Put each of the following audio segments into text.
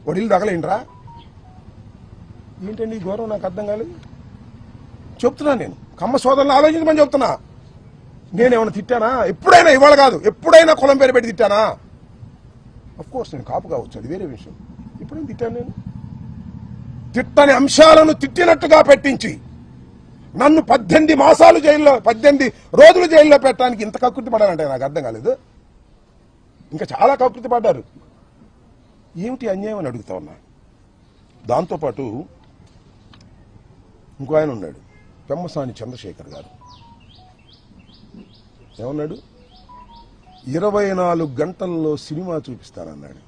వడిలు తగలేంట్రా? ఏంటండి ఈ గౌరవం? నాకు అర్థం కాలేదు. చెప్తున్నా నేను, కమ్మ సోదరులను ఆలోచించమని చెప్తున్నా. నేనేమన్నా తిట్టానా? ఎప్పుడైనా, ఇవాళ కాదు, ఎప్పుడైనా కులం పేరు పెట్టి తిట్టానా? కోర్స్ నేను కాపు కావచ్చు, అది వేరే విషయం. ఎప్పుడైనా తిట్టాను నేను? తిట్టని అంశాలను తిట్టినట్టుగా పెట్టించి నన్ను 18 మాసాలు జైల్లో, 18 రోజులు జైల్లో పెట్టడానికి ఇంత కకృతి పడాలంటే నాకు అర్థం కాలేదు. ఇంకా చాలా కకృతి పడ్డారు. ఏమిటి అన్యాయం అని అడుగుతా ఉన్నా. దాంతోపాటు ఇంకో ఆయన ఉన్నాడు, పెమ్మసాని చంద్రశేఖర్ గారు. ఏమన్నాడు? 24 గంటల్లో సినిమా చూపిస్తానన్నాడు.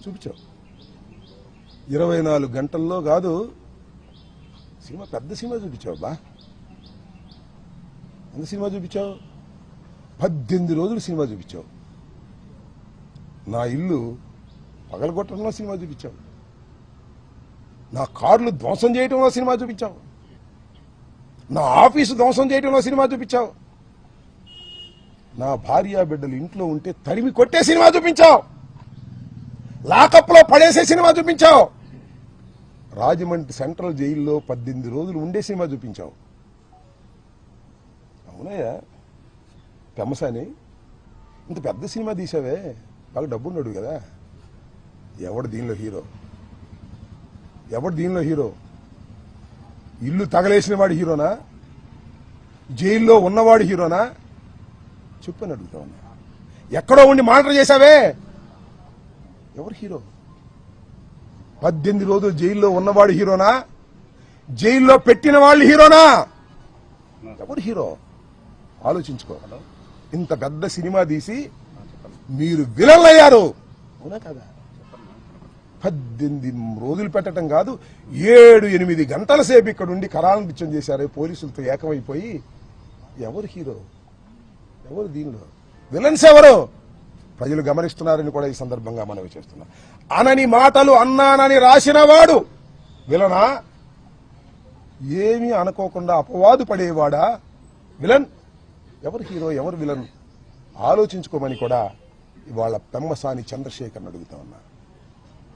చూపించావు. 24 గంటల్లో కాదు, సినిమా, పెద్ద సినిమా చూపించావు బా. ఎంత సినిమా చూపించావు? 18 రోజులు సినిమా చూపించావు. నా ఇల్లు పగలగొట్టడంలో సినిమా చూపించావు. నా కార్లు ధ్వంసం చేయడంలో సినిమా చూపించావు. నా ఆఫీసు ధ్వంసం చేయడంలో సినిమా చూపించావు. నా భార్య బిడ్డలు ఇంట్లో ఉంటే తరిమి కొట్టే సినిమా చూపించావు. లాకప్లో పడేసే సినిమా చూపించావు. రాజమండ్రి సెంట్రల్ జైల్లో 18 రోజులు ఉండే సినిమా చూపించావు. అవునయ్యా పెమ్మసాని, ఇంత పెద్ద సినిమా తీసావే, బాగా డబ్బున్నాడు కదా. ఎవడు దీనిలో హీరో? ఎవడు దీనిలో హీరో? ఇల్లు తగలేసిన వాడు హీరోనా? జైల్లో ఉన్నవాడు హీరోనా? చెప్పని అడుగుతా ఉన్నా. ఎక్కడో ఉండి మానిటర్ చేశావే, ఎవరు హీరో? 18 రోజులు జైల్లో ఉన్నవాడు హీరోనా? జైల్లో పెట్టిన వాళ్ళు హీరోనా? ఎవరు హీరో? ఆలోచించుకో. ఇంత పెద్ద సినిమా తీసి మీరు విలన్లు అయ్యారు, అవునా కదా? 18 రోజులు పెట్టడం కాదు, 7-8 గంటల సేపు ఇక్కడ ఉండి కరాలను పిచ్చం చేశారు పోలీసులతో ఏకమైపోయి. ఎవరు హీరో? ఎవరు దీనిలో విలన్స్? ఎవరు? ప్రజలు గమనిస్తున్నారని కూడా ఈ సందర్భంగా మనవి చేస్తున్నా. అనని మాటలు అన్నానని రాసినవాడు విలనా? ఏమీ అనుకోకుండా అపవాదు పడేవాడా విలన్? ఎవరు హీరో, ఎవరు విలన్? ఆలోచించుకోమని కూడా ఇవాళ పెమ్మసాని చంద్రశేఖర్ని అడుగుతా ఉన్నా.